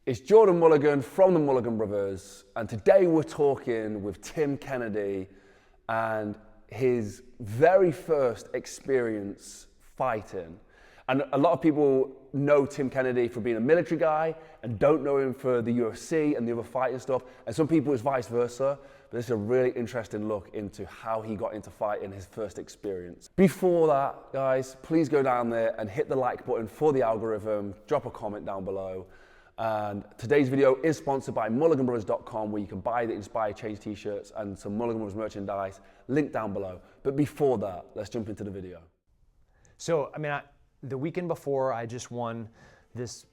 It's Jordan Mulligan from the Mulligan Brothers, and today we're talking with Tim Kennedy and his very first experience fighting. And a lot of people know Tim Kennedy for being a military guy and don't know him for the UFC and the other fighting stuff. And some people it's vice versa. But this is a really interesting look into how he got into fighting, his first experience. Before that, guys, please go down there and hit the like button for the algorithm. Drop a comment down below. And today's video is sponsored by Mulliganbrothers.com, where you can buy the Inspire Change t-shirts and some Mulligan Brothers merchandise. Link down below. But before that, let's jump into the video. So, the weekend before, I just won this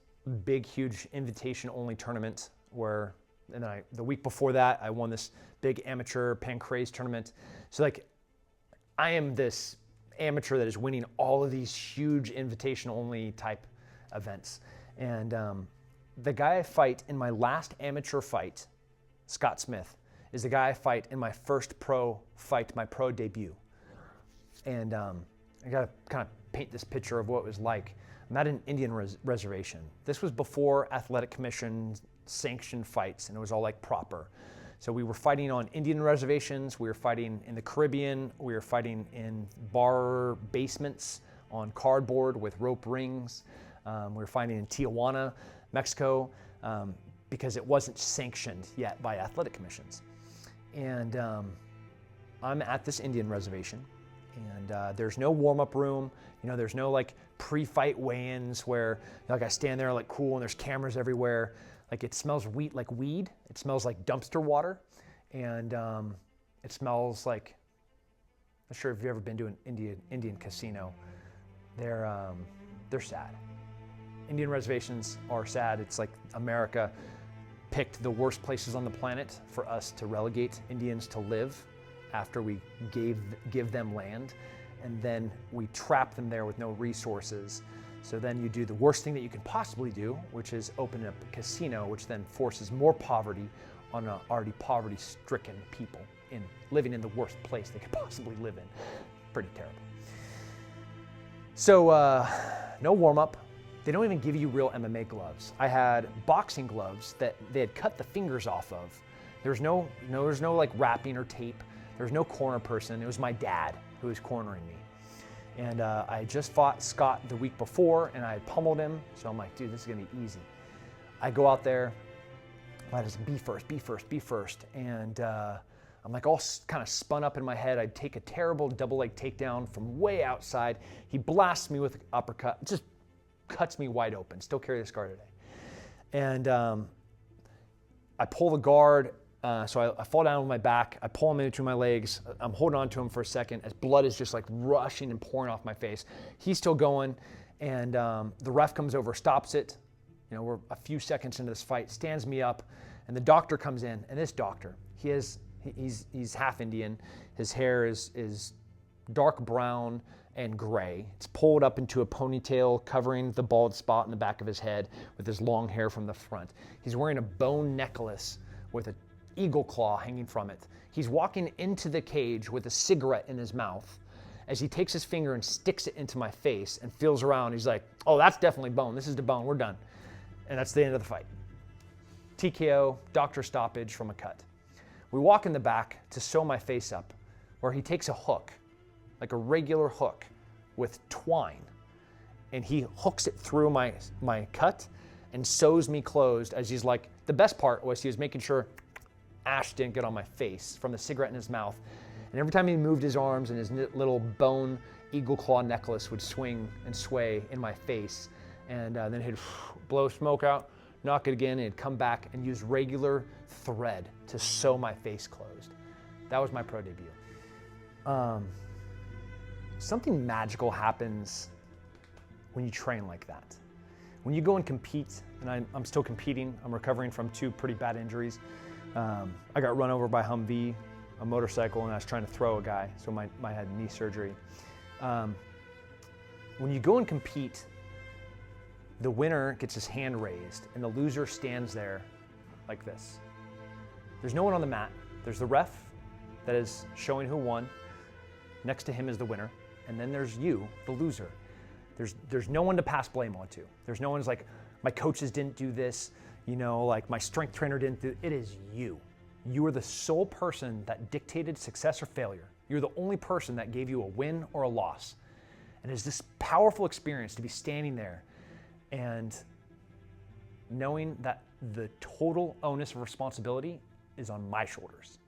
big, huge invitation-only tournament the week before that, I won this big amateur pancrase tournament. So I am this amateur that is winning all of these huge invitation-only type events. And the guy I fight in my last amateur fight, Scott Smith, is the guy I fight in my first pro fight, my pro debut. And I gotta kind of paint this picture of what it was like. I'm at an Indian reservation. This was before Athletic Commission sanctioned fights, and it was all like proper. So we were fighting on Indian reservations, we were fighting in the Caribbean, we were fighting in bar basements on cardboard with rope rings. We were fighting in Tijuana, Mexico, because it wasn't sanctioned yet by athletic commissions. And I'm at this Indian reservation, and there's no warm-up room. There's no pre-fight weigh-ins where I stand there cool and there's cameras everywhere. It smells like weed. It smells like dumpster water, and it smells like, I'm not sure if you've ever been to an Indian casino. They're sad. Indian reservations are sad. It's like America picked the worst places on the planet for us to relegate Indians to live after we give them land, and then we trap them there with no resources. So then you do the worst thing that you can possibly do, which is open up a casino, which then forces more poverty on already poverty-stricken people living in the worst place they could possibly live in. Pretty terrible. So no warm-up. They don't even give you real MMA gloves. I had boxing gloves that they had cut the fingers off of. There's no wrapping or tape. There's no corner person. It was my dad who was cornering me. And I just fought Scott the week before, and I had pummeled him. So I'm like, dude, this is gonna be easy. I go out there, I just be first. And I'm all kind of spun up in my head. I'd take a terrible double leg takedown from way outside. He blasts me with an uppercut, just cuts me wide open. Still carry the scar today. And I pull the guard. So I fall down on my back, I pull him in between my legs, I'm holding on to him for a second as blood is just rushing and pouring off my face. He's still going, and the ref comes over, stops it. We're a few seconds into this fight, stands me up, and the doctor comes in, and this doctor, he's half Indian. His hair is dark brown and gray. It's pulled up into a ponytail covering the bald spot in the back of his head with his long hair from the front. He's wearing a bone necklace with an eagle claw hanging from it. He's walking into the cage with a cigarette in his mouth as he takes his finger and sticks it into my face and feels around. He's like, oh, that's definitely bone. This is the bone. We're done. And that's the end of the fight. TKO, doctor stoppage from a cut. We walk in the back to sew my face up, where he takes a hook, like a regular hook with twine, and he hooks it through my cut and sews me closed as he's the best part was he was making sure ash didn't get on my face from the cigarette in his mouth. And every time he moved his arms and his little bone eagle claw necklace would swing and sway in my face. And then he'd blow smoke out, knock it again, and he'd come back and use regular thread to sew my face closed. That was my pro debut. Something magical happens when you train like that. When you go and compete, and I'm still competing, I'm recovering from 2 pretty bad injuries. I got run over by Humvee, a motorcycle, and I was trying to throw a guy, so I had knee surgery. When you go and compete, the winner gets his hand raised, and the loser stands there like this. There's no one on the mat. There's the ref that is showing who won. Next to him is the winner, and then there's you, the loser. There's no one to pass blame on to. There's no one's like, my coaches didn't do this, you know, like my strength trainer didn't do it. Is you. You are the sole person that dictated success or failure. You're the only person that gave you a win or a loss. And it's this powerful experience to be standing there and knowing that the total onus of responsibility is on my shoulders.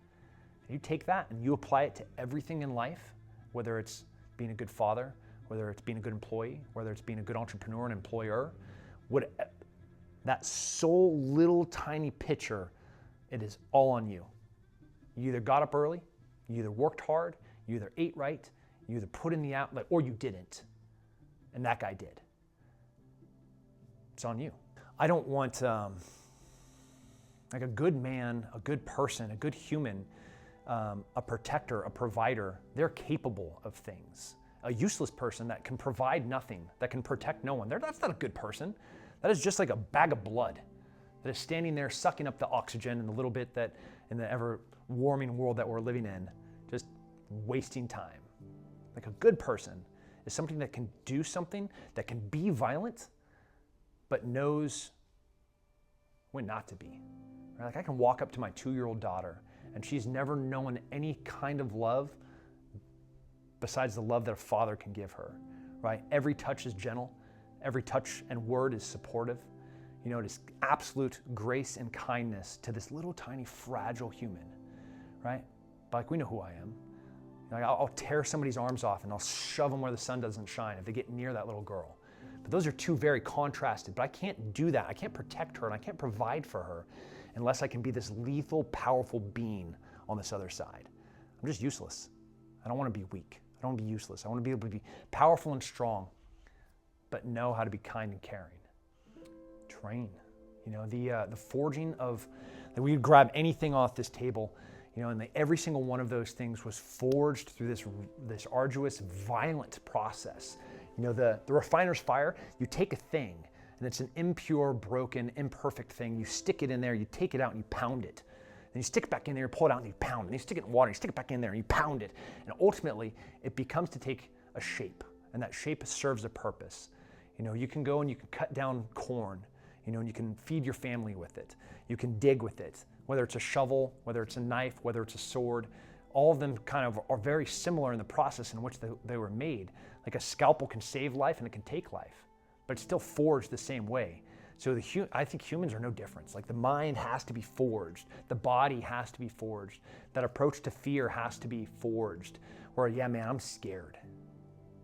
You take that and you apply it to everything in life, whether it's being a good father, whether it's being a good employee, whether it's being a good entrepreneur and employer, that sole little tiny picture, it is all on you. You either got up early, you either worked hard, you either ate right, you either put in the outlet, or you didn't. And that guy did. It's on you. I don't want, like a good man, a good person, a good human, a protector, a provider, they're capable of things. A useless person that can provide nothing, that can protect no one, that's not a good person. That is just like a bag of blood that is standing there sucking up the oxygen and the little bit that in the ever warming world that we're living in, just wasting time. Like a good person is something that can do something, that can be violent, but knows when not to be. Right? Like I can walk up to my 2-year-old daughter and she's never known any kind of love besides the love that a father can give her, right? Every touch is gentle. Every touch and word is supportive. You know, it is absolute grace and kindness to this little tiny fragile human, right? But like we know who I am. Like I'll tear somebody's arms off and I'll shove them where the sun doesn't shine if they get near that little girl. But those are two very contrasted, but I can't do that. I can't protect her and I can't provide for her unless I can be this lethal, powerful being on this other side. I'm just useless. I don't want to be weak. I don't want to be useless. I want to be able to be powerful and strong, but know how to be kind and caring. Train. You know, the forging of, that we would grab anything off this table, you know, and every single one of those things was forged through this arduous, violent process. You know, the refiner's fire, you take a thing, and it's an impure, broken, imperfect thing. You stick it in there, you take it out, and you pound it. Then you stick it back in there, you pull it out, and you pound it. And you stick it in water, you stick it back in there, and you pound it. And ultimately, it becomes to take a shape, and that shape serves a purpose. You know, you can go and you can cut down corn, you know, and you can feed your family with it. You can dig with it, whether it's a shovel, whether it's a knife, whether it's a sword. All of them kind of are very similar in the process in which they were made. Like a scalpel can save life and it can take life, but it's still forged the same way. So I think humans are no different. Like the mind has to be forged. The body has to be forged. That approach to fear has to be forged. Where, yeah, man, I'm scared.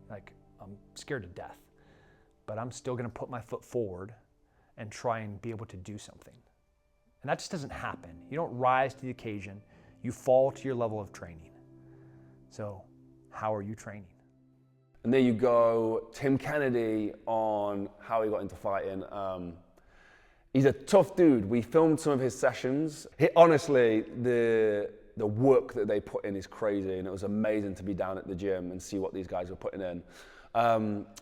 Like I'm scared to death, but I'm still gonna put my foot forward and try and be able to do something. And that just doesn't happen. You don't rise to the occasion. You fall to your level of training. So how are you training? And there you go, Tim Kennedy on how he got into fighting. He's a tough dude. We filmed some of his sessions. Honestly, the work that they put in is crazy, and it was amazing to be down at the gym and see what these guys were putting in.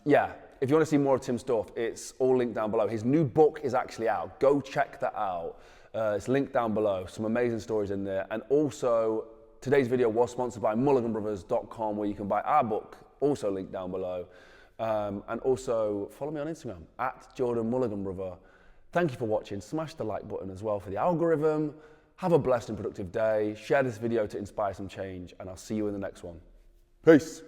Yeah, if you want to see more of Tim's stuff, it's all linked down below. His new book is actually out. Go check that out. It's linked down below. Some amazing stories in there. And also, today's video was sponsored by Mulliganbrothers.com, where you can buy our book, also linked down below. And also, follow me on Instagram, @JordanMulliganBrother. Thank you for watching. Smash the like button as well for the algorithm. Have a blessed and productive day. Share this video to inspire some change, and I'll see you in the next one. Peace.